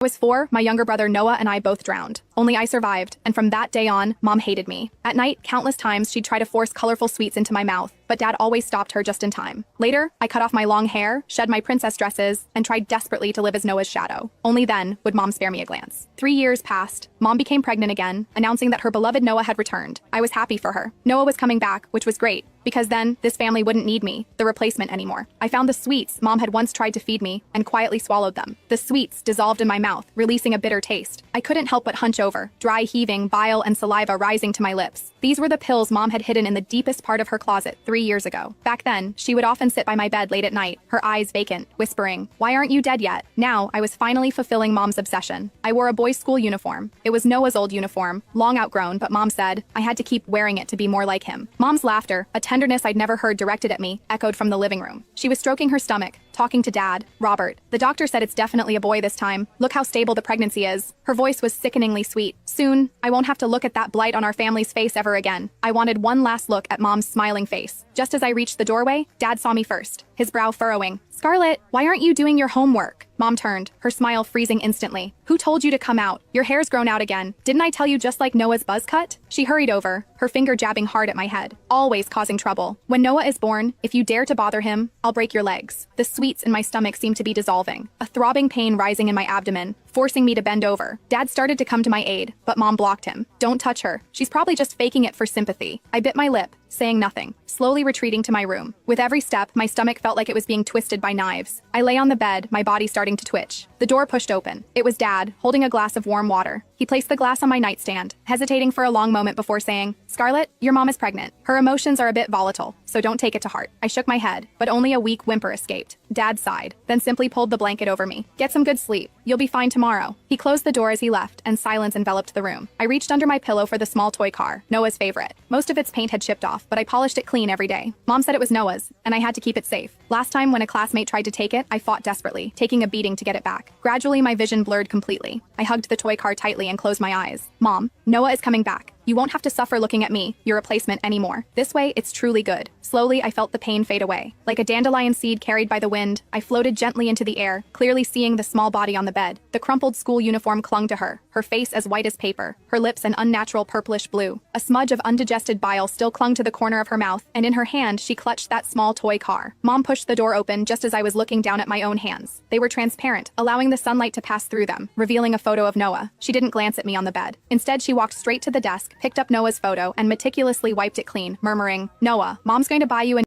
I was 4, my younger brother Noah and I both drowned. Only I survived, and from that day on, Mom hated me. At night, countless times she'd try to force colorful sweets into my mouth, but Dad always stopped her just in time. Later, I cut off my long hair, shed my princess dresses, and tried desperately to live as Noah's shadow. Only then would Mom spare me a glance. 3 years passed. Mom became pregnant again, announcing that her beloved Noah had returned. I was happy for her. Noah was coming back, which was great, because then this family wouldn't need me, the replacement, anymore. I found the sweets Mom had once tried to feed me and quietly swallowed them. The sweets dissolved in my mouth, releasing a bitter taste. I couldn't help but hunch over, dry heaving, bile and saliva rising to my lips. These were the pills Mom had hidden in the deepest part of her closet 3 years ago. Back then, she would often sit by my bed late at night, her eyes vacant, whispering, "Why aren't you dead yet?" Now, I was finally fulfilling Mom's obsession. I wore a boys' school uniform. It was Noah's old uniform, long outgrown, but Mom said I had to keep wearing it to be more like him. Mom's laughter, a tenderness I'd never heard directed at me, echoed from the living room. She was stroking her stomach, talking to Dad, Robert. "The doctor said it's definitely a boy this time. Look how stable the pregnancy is." Her voice was sickeningly sweet. "Soon, I won't have to look at that blight on our family's face ever again." I wanted one last look at Mom's smiling face. Just as I reached the doorway, Dad saw me first, his brow furrowing. "Scarlett, why aren't you doing your homework?" Mom turned, her smile freezing instantly. "Who told you to come out? Your hair's grown out again. Didn't I tell you, just like Noah's buzz cut?" She hurried over, her finger jabbing hard at my head, always causing trouble. "When Noah is born, if you dare to bother him, I'll break your legs." The sweets in my stomach seemed to be dissolving, a throbbing pain rising in my abdomen, forcing me to bend over. Dad started to come to my aid, but Mom blocked him. "Don't touch her. She's probably just faking it for sympathy." I bit my lip, saying nothing, slowly retreating to my room. With every step, my stomach felt like it was being twisted by knives. I lay on the bed, my body starting to twitch. The door pushed open. It was Dad, holding a glass of warm water. He placed the glass on my nightstand, hesitating for a long moment before saying, "Scarlett, your mom is pregnant. Her emotions are a bit volatile, so don't take it to heart." I shook my head, but only a weak whimper escaped. Dad sighed, then simply pulled the blanket over me. "Get some good sleep. You'll be fine tomorrow." He closed the door as he left, and silence enveloped the room. I reached under my pillow for the small toy car, Noah's favorite. Most of its paint had chipped off, but I polished it clean every day. Mom said it was Noah's, and I had to keep it safe. Last time when a classmate tried to take it, I fought desperately, taking a beating to get it back. Gradually, my vision blurred completely. I hugged the toy car tightly and closed my eyes. "Mom, Noah is coming back. You won't have to suffer looking at me, your replacement, anymore. This way, it's truly good." Slowly, I felt the pain fade away. Like a dandelion seed carried by the wind, I floated gently into the air, clearly seeing the small body on the bed. The crumpled school uniform clung to her face as white as paper, her lips an unnatural purplish blue. A smudge of undigested bile still clung to the corner of her mouth, and in her hand, she clutched that small toy car. Mom pushed the door open just as I was looking down at my own hands. They were transparent, allowing the sunlight to pass through them, revealing a photo of Noah. She didn't glance at me on the bed. Instead, she walked straight to the desk, picked up Noah's photo, and meticulously wiped it clean, murmuring, "Noah, Mom's going to buy you a